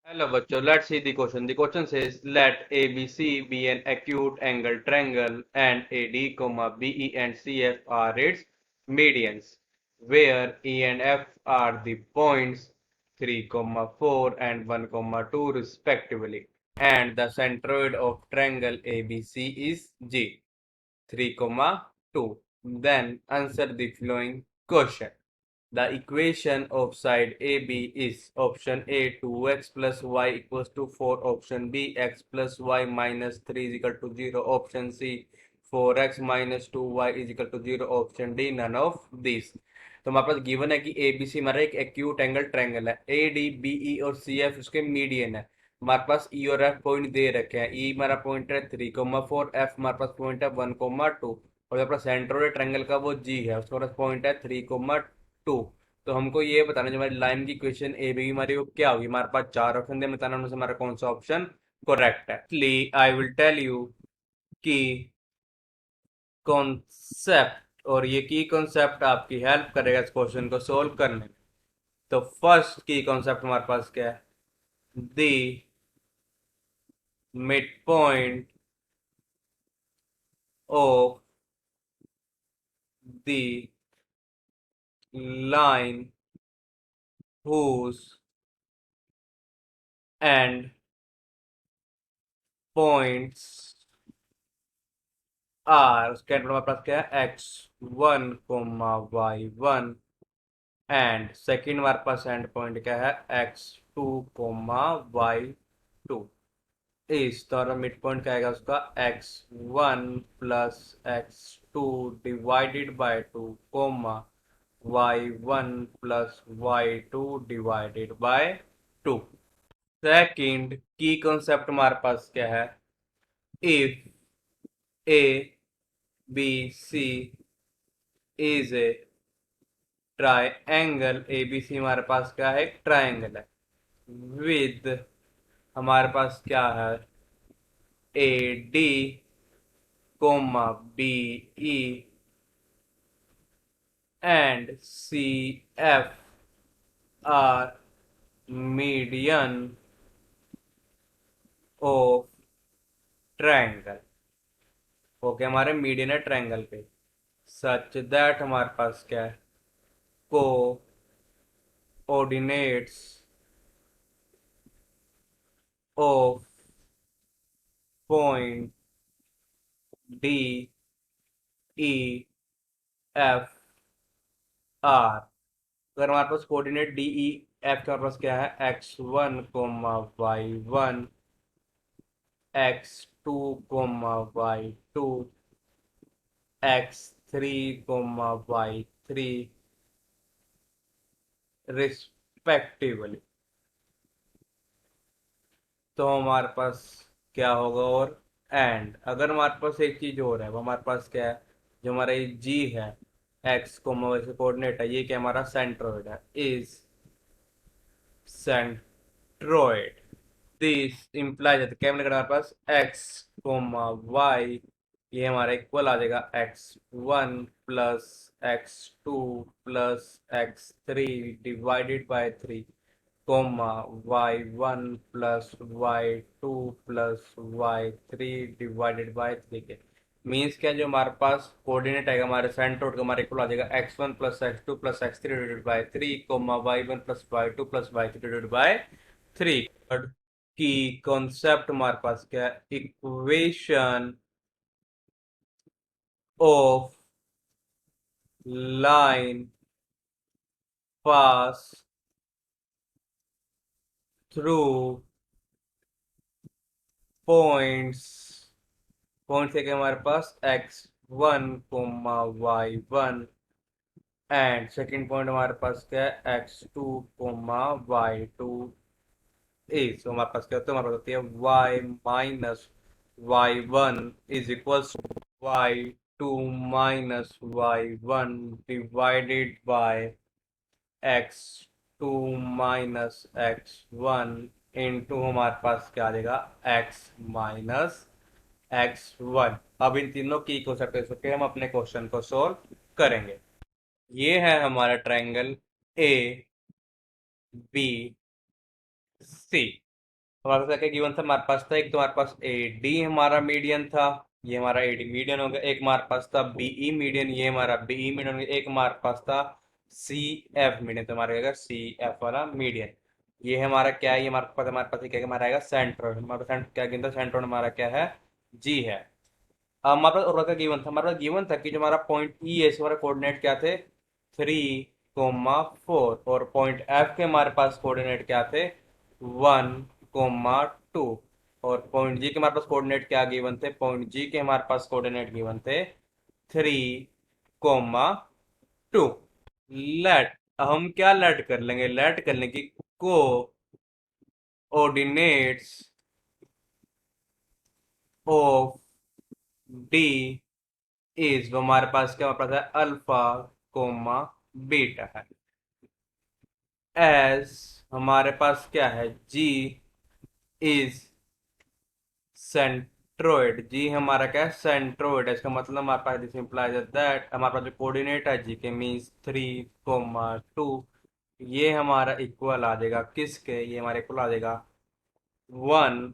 Hello, bachcho. Let's see the question. The question says, let ABC be an acute angle triangle and AD, BE and CF are its medians, where E and F are the points 3, 4 and 1, 2 respectively, and the centroid of triangle ABC is G, 3, 2. Then answer the following question. The equation of side AB is option A 2x plus y equals to 4, option B x plus y minus 3 is equal to 0, option C 4x minus 2y is equal to 0, option D none of this. तो हमारे पास given है कि ए B सी हमारा एक acute angle triangle है, A D B E और C F उसके median है। हमारे पास ई और एफ पॉइंट दे रखे हैं, ई हमारा पॉइंट है 3,4, एफ हमारे पास पॉइंट है 1,2 और अपना सेंटर ट्रायंगल का वो जी है, उसके पास पॉइंट है 3,2। तो हमको ये बताना जो हमारी लाइन की इक्वेशन ए बी हमारी वो क्या होगी। हमारे पास चार ऑप्शन दे, बताना उनमें से हमारा कौन सा ऑप्शन करेक्ट है। इसलिए आई विल टेल यू कि कॉन्सेप्ट, और ये की कॉन्सेप्ट आपकी हेल्प करेगा इस क्वेश्चन को सोल्व करने में। तो फर्स्ट की कॉन्सेप्ट हमारे पास क्या है, the mid point of the line whose end points are, उसके एंड हमारे पास क्या है x1 y1, एंड सेकेंड हमारे पास एंड पॉइंट क्या है x2 y2। इस तरह मिड पॉइंट क्या आएगा उसका x1 plus x2 divided by 2 comma y1 plus y2 divided by 2। Second की कॉन्सेप्ट हमारे पास क्या है, if A B C is a triangle, A B C हमारे पास क्या है, एक ट्राइंगल है, विद हमारे पास क्या है A D comma B E and C F are median of triangle. Okay, हमारे मीडियन है ट्राइंगल पे, सच दैट हमारे पास क्या है, coordinates of point D E F are. अगर हमारे पास कोऑर्डिनेट डी ई एफ के हमारे पास क्या है x1 y1, x2 y2, x3 y3 respectively, तो हमारे पास क्या होगा, और एंड अगर हमारे पास एक चीज और है, वो हमारे पास क्या है, जो हमारा ये जी है एक्स को वैसे कोऑर्डिनेट है, ये क्या हमारा सेंट्रोइड है, इज सेंट्रोइड। दिस इम्प्लाइज है, तो क्या मिलेगा हमारे पास एक्स कोमा वाई, ये हमारा इक्वल आ जाएगा x1 plus x2 plus x3 divided by 3 comma y1 plus y2 plus y3 divided by 3 के मीन्स क्या, जो हमारे पास कोऑर्डिनेट आएगा हमारे सेंटर का, हमारे इक्वल आ जाएगा x1 plus x2 plus x3 divided by 3 comma y1 plus y2 plus y3 divided by 3। की कॉन्सेप्ट हमारे पास क्या है, equation of line pass through points, points है हमारे पास x1 y1, and second point हमारे पास क्या है x2 y2 इज, तो हमारे पास क्या होता है, हमारे पास होती है y minus y1 is equals y2 minus y1 divided by x2 minus x1 into हमारे पास क्या आ जाएगा x माइनस x1। अब इन तीनों की इक्वल करके हम अपने क्वेश्चन को सोल्व करेंगे। ये है हमारा ट्रायंगल ए बी सी। हमारे पास क्या गिवन था, हमारे पास था एक तो हमारे पास ए डी हमारा मीडियन था, ये हमारा ए डी मीडियन हो गया। एक हमारे पास था बीई मीडियन, ये हमारा बीई मीडियन हो गया। एक हमारे पास था सी एफ मीडियन, तो हमारा आएगा सी एफ वाला मीडियन। ये हमारा क्या है, ये हमारे पास क्या है, हमारा आएगा सेंट्रोइड। हमारे पास क्या गिवन था, सेंट्रोइड हमारा क्या है, जी है। अब हमारे पास और क्या गिवन था, हमारे पास गिवन था कि जो हमारा पॉइंट ई है, हमारे कोऑर्डिनेट क्या थे, 3,4, और पॉइंट एफ के हमारे पास कोऑर्डिनेट क्या थे, 1,2, और पॉइंट जी के हमारे पास कोऑर्डिनेट क्या गिवन थे, पॉइंट जी के हमारे पास कोऑर्डिनेट गिवन थे 3,2। लेट, हम क्या लेट कर लेंगे, लेट कर लेंगे को ऑर्डिनेट्स ऑफ डी इज, वो हमारे पास क्या, हमारे पास है अल्फा कोमा बीटा है। एस, हमारे पास क्या है, जी इज सेंट्रोइड, जी हमारा क्या है, सेंट्रोइड है। इसका मतलब हमारे पास दिस इंप्लाइज दैट हमारे पास जो कोऑर्डिनेट है जी के मीन्स 3,2, ये हमारा इक्वल आ जाएगा किसके, ये हमारा इक्वल आ जाएगा 1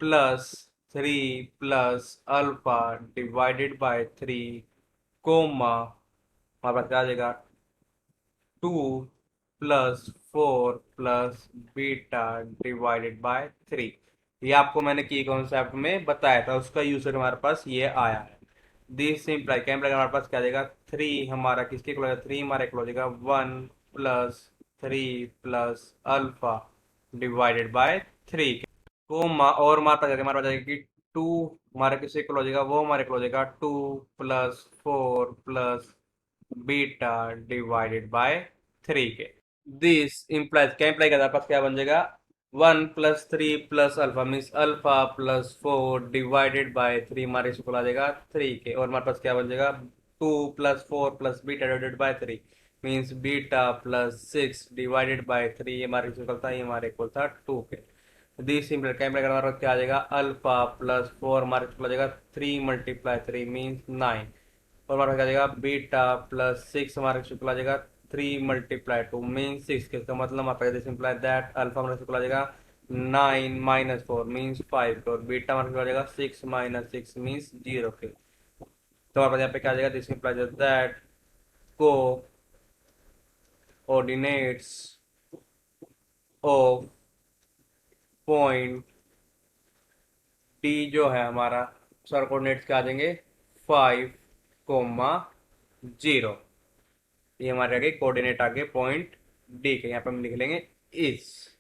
+ 3 + अल्फा डिवाइडेड बाय 3, हमारे पास क्या आ जाएगा 2 + 4 + बीटा डिवाइडेड बाय 3। ये आपको मैंने की कॉन्सेप्ट में बताया था, उसका यूजर हमारे पास ये आया है। दिस सिंप्लाई क्या implies हमारे पास क्या आ जाएगा, 3 हमारा किसके इक्वल हो जाएगा, 3 हमारा इक्वल हो जाएगा 1 + 3 + अल्फा डिवाइडेड बाय 3 कोमा, और हमारे पास आ जाएगा कि 2 हमारा किसके इक्वल हो जाएगा, वो हमारे इक्वल हो जाएगा 2 + 4 + बीटा डिवाइडेड बाय 3 के। दिस इम्प्लाइज क्या इम्प्लाई करता है, पास क्या बन जाएगा, 1 + 3 + alpha means alpha + 4 divided by 3 हमारे इक्वल आ जाएगा 3 के, और हमारे पास क्या बन जाएगा 2 + 4 + beta divided by 3 means beta + 6 divided by 3, हमारे इक्वल था, ये हमारे इक्वल था 2 के। दिस सिंपल क्या इम्प्लाई करता है, क्या आ जाएगा अल्फा + 4 हमारे इक्वल आ जाएगा 3 × 3 मीन्स 9, और हमारा क्या आ जाएगा बीटा + 6 हमारा शुक्ल आ जाएगा 3 × 2 मीन 6 के, इसका मतलब हमारा सिंपल दैट अल्फा हमारा शुक्ल आ जाएगा 9 - 4 मीन्स 5 के, और बीटा हमारा शुक्ल आ जाएगा 6 - 6 मीन्स 0 के। तो हमारे पास यहाँ पे क्या आ जाएगा, दिस सिंपल दैट को ऑर्डिनेट्स ऑफ पॉइंट डी जो है हमारा, सर कोऑर्डिनेट्स क्या आ जाएंगे 5, 0। ये हमारे आगे कोऑर्डिनेट आगे पॉइंट डी के, यहाँ पे हम लिख लेंगे इस।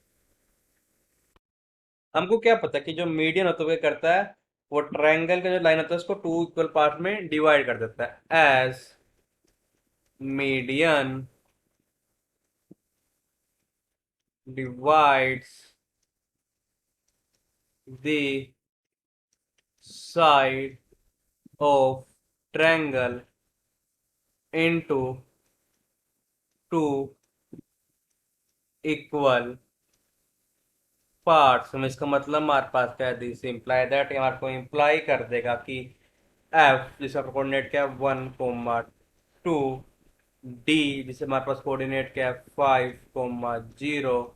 हमको क्या पता कि जो मीडियन होता है वो क्या करता है, वो ट्रायंगल का जो लाइन होता है उसको 2 इक्वल पार्ट में डिवाइड कर देता है। As median divides the side of triangle into 2 equal parts में, इसका मतलब हमारे पास क्या है, दिस इंप्लाई दैट, हमारे को इंप्लाई कर देगा कि एफ जिसका कोऑर्डिनेट क्या है 1, 2, डी जिससे हमारे पास कोऑर्डिनेट क्या है 5, 0,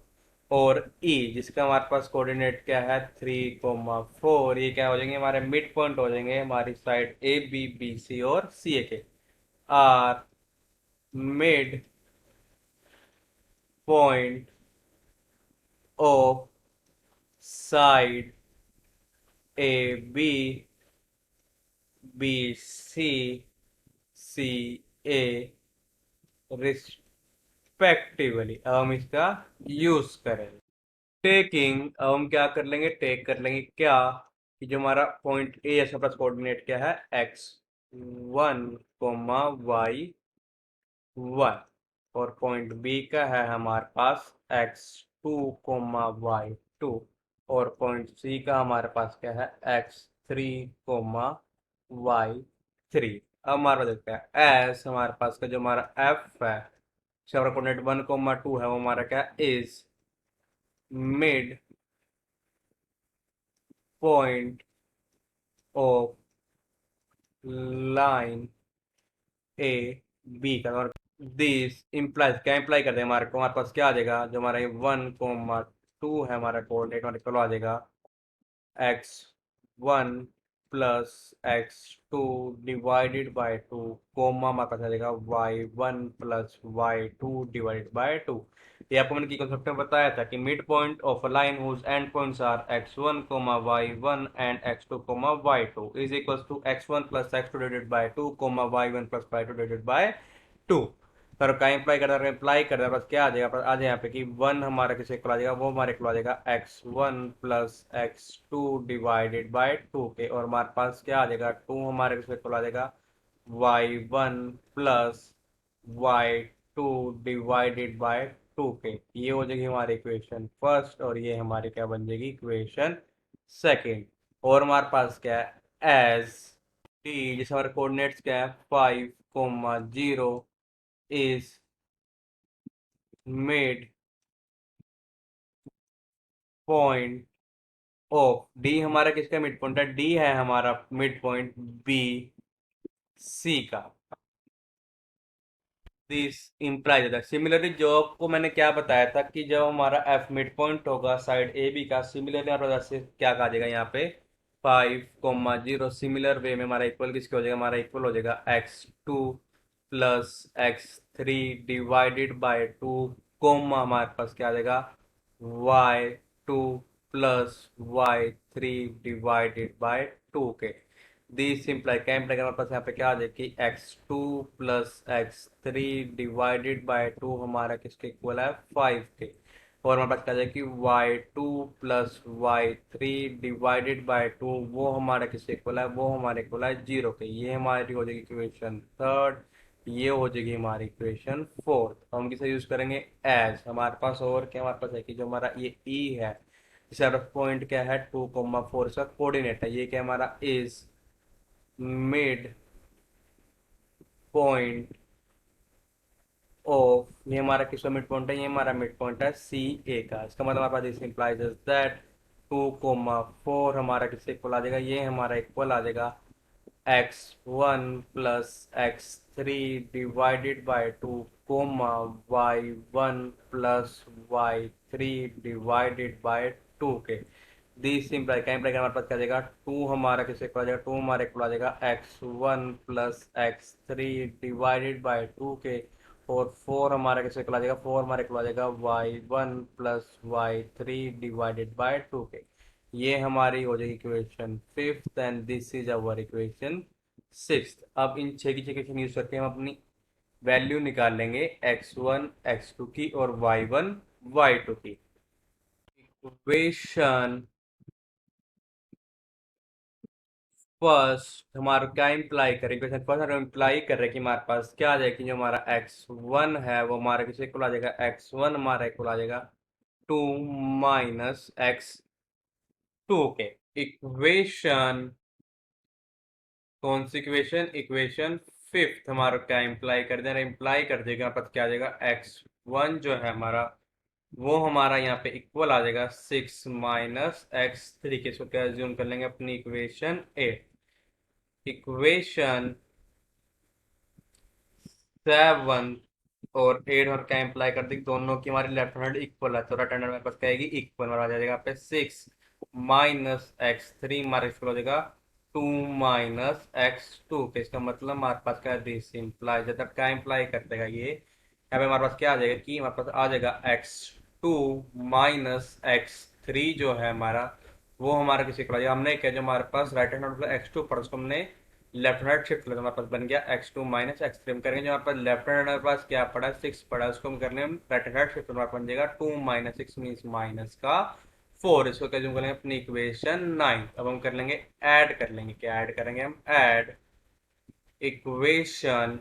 और ई जिसका हमारे पास कोऑर्डिनेट क्या है 3, 4, ये क्या हो जाएंगे, हमारे मिड पॉइंट हो जाएंगे हमारी side A B B C और सी ए के। Are mid point of side A B B C C A respectively. अब हम इसका यूज करेंगे टेकिंग, अब हम क्या कर लेंगे, टेक कर लेंगे क्या, कि जो हमारा पॉइंट ए है प्लस कोऑर्डिनेट क्या है x1, y1, और पॉइंट बी का है हमारे पास x2, y2, और पॉइंट सी का हमारे पास क्या है x3, y3। अब हमारा देखते हैं एस हमारे पास का जो हमारा एफ है, हमारा कोऑर्डिनेट 1, 2 है, वो हमारा क्या is mid point of line A B का, और दिस इम्प्लाइज क्या इम्प्लाई करते हैं हमारे को, हमारे पास क्या आ जाएगा, जो हमारा 1, टू है हमारा कोऑर्डिनेट, हमारे इक्वल आ जाएगा x1 plus x2 divided by two, comma हमारे पास आ जाएगा y1 plus y2 divided by to. ये आपको मैंने की कॉन्सेप्ट में बताया था कि mid point of a line whose end points are x1 y1 and x2 y2 is equals to x1 plus x2 divided by two y1 plus y2 divided by two. पर का इम्प्लाई करता है, imply करता है, बस क्या आ जाएगा, बस आ जाए यहाँ पे कि वन हमारा किसे इक्वल आ जाएगा, वो हमारे इक्वल आ जाएगा x1 plus x2 divided by two के, और हमारे पास क्या आ जाएगा, टू हमारे किसे इक्वल आ जाएगा y1 plus y2 divided by two के। ये हो जाएगी हमारी इक्वेशन फर्स्ट, और ये हमारी क्या बन जाएगी इक्वेशन सेकेंड। और हमारे पास क्या है एज टी, जिससे हमारे कोऑर्डिनेट्स क्या है 5, 0 is mid point of D, हमारा किसका मिड पॉइंट है, डी है हमारा मिड पॉइंट बी सी का। दिस इम्प्लाइज दैट सिमिलरली, जो आपको मैंने क्या बताया था कि जब हमारा एफ मिड पॉइंट होगा साइड ए बी का, सिमिलरली हमारे पास से क्या कहा जाएगा यहाँ पे 5, 0 सिमिलर वे में हमारा इक्वल किसके हो जाएगा, हमारा इक्वल हो जाएगा x2 plus x3 divided by two, comma हमारे पास क्या आ जाएगा y2 plus y3 divided by two के। दिस इम्प्लाई क्या इम्प्लाई हमारे पास यहाँ पे क्या आ जाए कि x2 plus x3 divided by to हमारा किसके इक्वल है 5 के, और हमारे पास क्या आ जाए कि y2 plus y3 divided by to, वो हमारा किसके इक्वल है, वो हमारे इक्वल है 0 के। ये हमारी हो जाएगी इक्वेशन थर्ड, ये हो जाएगी हमारी इक्वेशन फोर्थ। हम किसे यूज करेंगे एज, हमारे पास और क्या हमारे पास है कि जो हमारा ये ई है, जिसका पॉइंट क्या है 2, 4 इसका कोऑर्डिनेट है, ये क्या हमारा इज मिड पॉइंट ऑफ, ये हमारा किसका मिड पॉइंट है, ये हमारा मिड पॉइंट है सी ए का। इसका मतलब हमारे पास दिस इंप्लाइज दैट 2, 4 हमारा किससे इक्वल आ जाएगा, ये हमारा इक्वल आ जाएगा x1 plus x3 divided by two, y1 plus y3 divided by two के। दिस इम्प्लाई क्या इम्प्लाई हमारे पास क्या आ जाएगा, टू हमारा किससे इक्वल आ जाएगा, टू हमारे इक्वल आ जाएगा x1 plus x3 divided by two के, और फोर हमारा किससे इक्वल आ जाएगा, फोर हमारे इक्वल आ जाएगा y1 plus y3 divided by two के। ये हमारी हो जाएगी equation fifth, and this is our equation sixth. अब इन छह की इक्वेशन यूज करके हम अपनी वैल्यू निकाल लेंगे x1 x2 की और y1 y2 की। इक्वेशन फर्स्ट हमारा क्या इम्प्लाई करें, इक्वेशन फर्स्ट हम इम्प्लाई कर रहे हैं कि हमारे पास क्या आ जाएगा कि जो हमारा x1 है वो हमारा किससे इक्वल आ जाएगा, x1 हमारा इक्वल आ जाएगा 2 माइनस x2 के। इक्वेशन कौन सी इक्वेशन, इक्वेशन फिफ्थ हमारा क्या इम्प्लाई कर दे रहा है, इम्प्लाई कर देगा यहाँ पर क्या आ जाएगा x1 जो है हमारा, वो हमारा यहाँ पे इक्वल आ जाएगा 6 माइनस x3 के। इसको क्या ज्यूम कर लेंगे अपनी इक्वेशन 8। इक्वेशन 7 और 8 और क्या इम्प्लाई कर दी, दोनों की हमारी लेफ्ट हैंड इक्वल है, तो राइट हैंड हमारे पास क्या आएगी इक्वल, आ जाएगा यहाँ पे 6 माइनस x3 हमारे इक्वल हो जाएगा 2 माइनस x2 के। इसका मतलब हमारे पास क्या है, दिस इम्प्लाई जब क्या इम्प्लाई कर देगा ये, यहाँ पे हमारे पास क्या आ जाएगा कि हमारे पास आ जाएगा x2 माइनस x3 जो है हमारा, वो हमारा किसी इक्वल आ जाएगा। हमने क्या, जो हमारे पास राइट हैंड x2 पर उसको हमने लेफ्ट हैंड शिफ्ट कर, हमारे पास बन गया x2 माइनस x3। हम करेंगे जो हमारे पास लेफ्ट हैंड हमारे पास क्या पड़ा 6 पड़ा, उसको हम करने हम राइट हैंड शिफ्ट, हमारे पास बन जाएगा 2 माइनस 6 मीन्स माइनस का 4। इसको क्या करेंगे अपनी इक्वेशन 9। अब हम कर लेंगे ऐड कर लेंगे, क्या ऐड करेंगे हम, ऐड इक्वेशन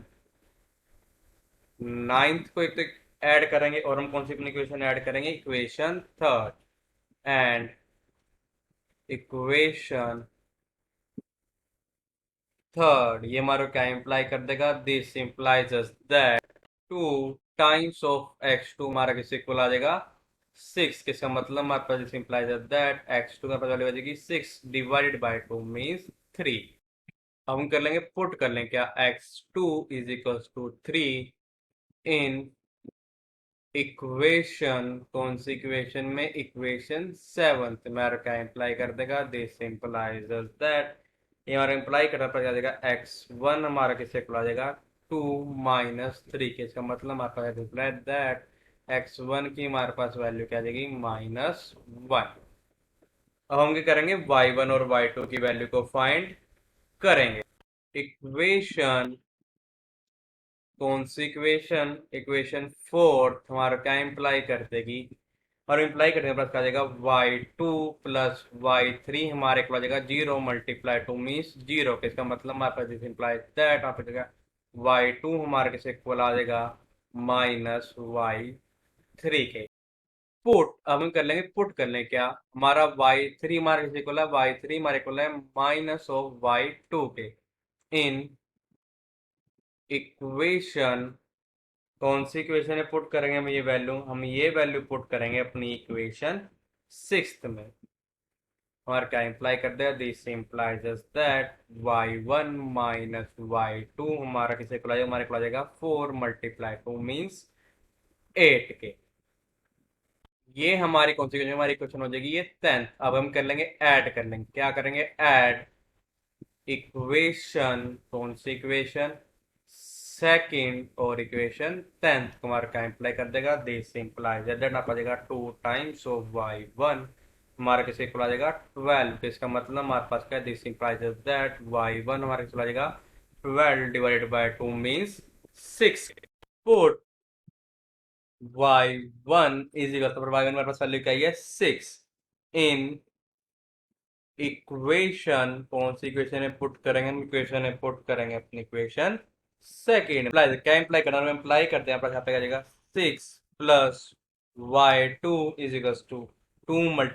नाइन्थ को एक तो ऐड करेंगे, और हम कौन सी अपनी इक्वेशन ऐड करेंगे, equation third, and equation third ये हमारा क्या इम्प्लाई कर देगा, this implies that 2 times of x2 हमारा किससे इक्वल आ जाएगा 6। किसका मतलब हमारे पास दिस इम्प्लाइज दैट x2 का पता जाएगी 6 डिवाइडेड बाय 2 मीन्स 3। अब हम कर लेंगे पुट कर लेंगे क्या, x2 is equal to 3 in equation कौन सी इक्वेशन में, इक्वेशन 7 मेरा क्या इंप्लाई कर देगा, दिस इंप्लाइज दैट, ये हमारा इंप्लाई करना पड़ जाएगा x1 हमारा किससे इक्वल आ जाएगा 2 - 3 के, इसका मतलब हमारे पास इंप्लाई दैट x1 की हमारे पास वैल्यू क्या आ जाएगी -1। अब हम क्या करेंगे, y1 और y2 की वैल्यू को फाइंड करेंगे। इक्वेशन कौन सी इक्वेशन, इक्वेशन 4 हमारा क्या इंप्लाई कर देगी, और इंप्लाई करने के बाद क्या आ जाएगा y2 प्लस y3 हमारे को आ जाएगा 0 × 2 मीन्स 0 के, इसका मतलब हमारे पास दिस इंप्लाई दैट वहाँ पे जाएगा y2 हमारे किसे इक्वल आ जाएगा -y3 के। पुट अब हम कर लेंगे, पुट कर लेंगे क्या, हमारा y3 हमारे किसे इक्वल है, y3 हमारे इक्वल है -y2 के, इन इक्वेशन कौन सी इक्वेशन में पुट करेंगे हम ये वैल्यू, हम ये वैल्यू पुट करेंगे अपनी इक्वेशन 6 में। और क्या इंप्लाई कर दिया, this implies that y1 - y2 हमारा किसे इक्वल आ जाएगा, हमारे इक्वल आ जाएगा 4 × 2 मीन्स 8 के। ये हमारी कौन सी इक्वेशन, हमारी इक्वेशन हो जाएगी ये 10th। अब हम कर लेंगे ऐड कर लेंगे, क्या करेंगे ऐड इक्वेशन कौन सी इक्वेशन सेकंड और इक्वेशन 10th हमारा क्या इंप्लाई कर देगा, दिस इंप्लाइज दैट आप आ जाएगा 2 टाइम्स ऑफ y1 हमारा किसे इक्वल आ जाएगा 12, तो इसका मतलब हमारे पास क्या है, दिस इंप्लाइज दैट y1 हमारा किसे आ जाएगा 12 divided by 2 means 6। Put y1 is equal to y1 हमारे पास वैल्यू क्या है 6 इन इक्वेशन कौन सी इक्वेशन में पुट करेंगे, हम इक्वेशन में पुट करेंगे अपनी इक्वेशन सेकेंड। क्या इंप्लाई करना है, इंप्लाई करते हैं यहाँ पे आ जाएगा 6 plus y2 is equal to 2 ×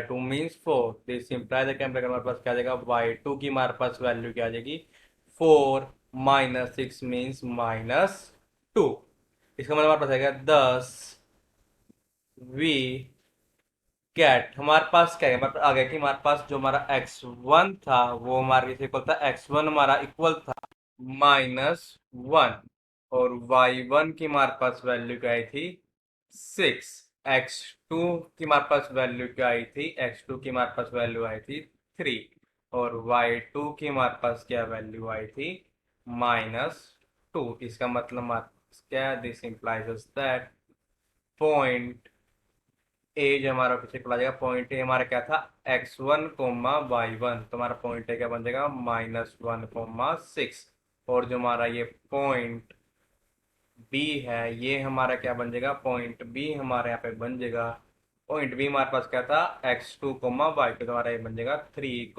2 means 4, this imply क्या हमारे पास क्या आ जाएगा y2 की हमारे पास वैल्यू क्या आ जाएगी 4 - 6 मीन्स -2, इसका मतलब हमारे पास आएगा 10 वी कैट। हमारे पास क्या है, हमारे पास आ गया कि हमारे पास जो हमारा x1 था वो हमारे इक्वल था, x1 हमारा इक्वल था -1, और y1 की हमारे पास वैल्यू क्या आई थी 6, x2 की हमारे पास वैल्यू क्या आई थी, x2 की हमारे पास वैल्यू आई थी 3, और y2 की हमारे पास क्या वैल्यू आई थी -2। इसका मतलब हमारे पास क्या, this implies that point A जो हमारा पीछे चला जाएगा, पॉइंट ए हमारा क्या था x1 y1, तो हमारा पॉइंट ए क्या बन जाएगा -1 6, और जो हमारा ये पॉइंट बी है ये हमारा क्या बन जाएगा, पॉइंट बी हमारे यहाँ पे बन जाएगा, पॉइंट बी हमारे पास क्या था x2 y2, तो हमारा ये बन जाएगा 3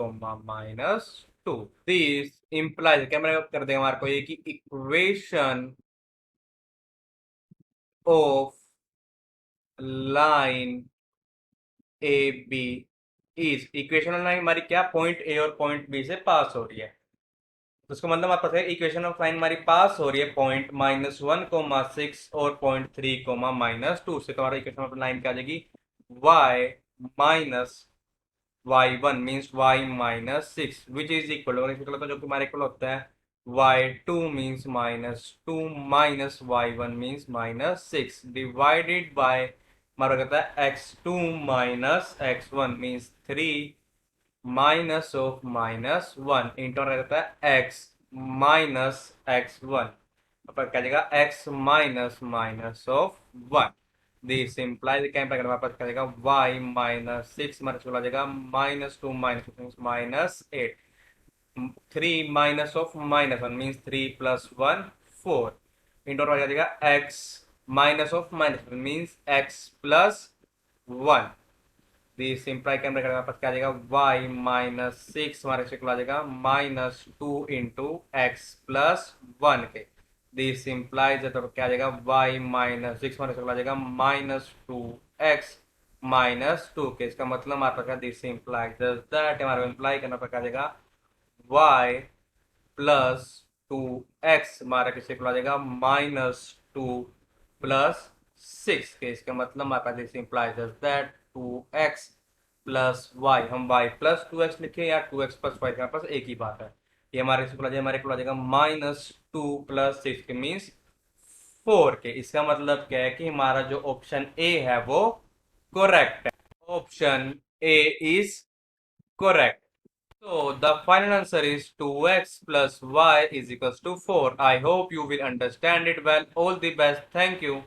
-2। दिस इंप्लाइज क्या मेरा कर देगा हमारे को ये कि equation of line A B is, equation line हमारी क्या पॉइंट ए और पॉइंट बी से पास हो रही है, तो उसका मतलब हमारे पास है इक्वेशन ऑफ लाइन हमारी पास हो रही है पॉइंट -1 6 और पॉइंट 3 -2 से, तो हमारा इक्वेशन ऑफ लाइन क्या आ जाएगी y -y1 means y -6 which is equal, तो जो कि हमारे इक्वल होता है y2 means -2 y1 means -6 divided by हमारा कहता है x2 x1 मीन्स 3 -(-1) इंटू रहता है x -x1, अपन क्या जाएगा x -(-1), दिस इंप्लाइज क्या इंप्लाई करेगा, वापस क्या जाएगा y -6 हमारा चला जाएगा -2 -8, 3 -(-1) मीन्स 3 + 1 4, इंटू आ जाएगा x -(-1) means x + 1, this imply camera करेगा पास क्या आ जाएगा y -6 हमारे से आ जाएगा -2 इंटू x +1 के, दिस इंप्लाइज तो क्या आ जाएगा y -6 हमारे से आ जाएगा -2x -2 के, इसका मतलब हमारे पास दिस इंप्लाइज दैट हमारे इंप्लाई करना पर क्या आ जाएगा y +2x हमारा किससे आ जाएगा -2 + 6 के, इसका मतलब हमारे पास this implies that 2x + y, हम y +2x लिखे या 2x + y, हमारे पास एक ही बात है, ये हमारे से हमारे को आ जाएगा -2 + 6 मीन्स 4 के। इसका मतलब क्या है कि हमारा जो ऑप्शन ए है वो करेक्ट है। Option A is correct. So the final answer is 2x plus y is equals to 4. I hope you will understand it well. All the best. Thank you.